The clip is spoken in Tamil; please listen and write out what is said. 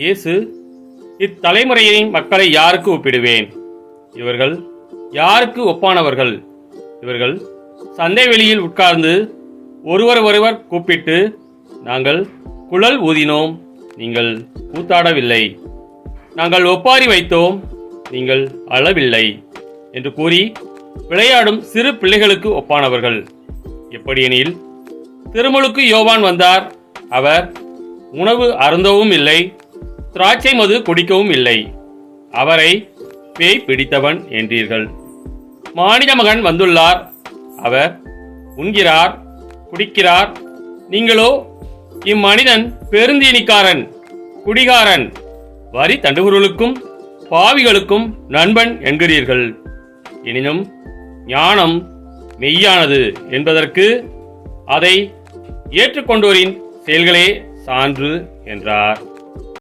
இயேசு, இத்தலைமுறையின் மக்களை யாருக்கு ஒப்பிடுவேன்? இவர்கள் யாருக்கு ஒப்பானவர்கள்? இவர்கள் சந்தை வெளியில் உட்கார்ந்து ஒருவர் கூப்பிட்டு, நாங்கள் குழல் ஊதினோம், நீங்கள் கூத்தாடவில்லை, நாங்கள் ஒப்பாரி வைத்தோம், நீங்கள் அழவில்லை என்று கூறி விளையாடும் சிறு பிள்ளைகளுக்கு ஒப்பானவர்கள். எப்படியெனில், திருமுழுக்கு யோவான் வந்தார். அவர் உணவு அருந்தவும் இல்லை, திராட்சை மது குடிக்கவும் இல்லை. அவரை பேய் பிடித்தவன் என்றீர்கள். மானிட மகன் வந்துள்ளார். அவர் உண்கிறார், குடிக்கிறார். நீங்களோ, இம்மனிதன் பெருந்தீனிக்காரன், குடிகாரன், வரி தண்டுபவர்களுக்கும் பாவிகளுக்கும் நண்பன் என்கிறீர்கள். எனினும் ஞானம் மெய்யானது என்பதற்கு அதை ஏற்றுக்கொண்டோரின் செயல்களே சான்று என்றார்.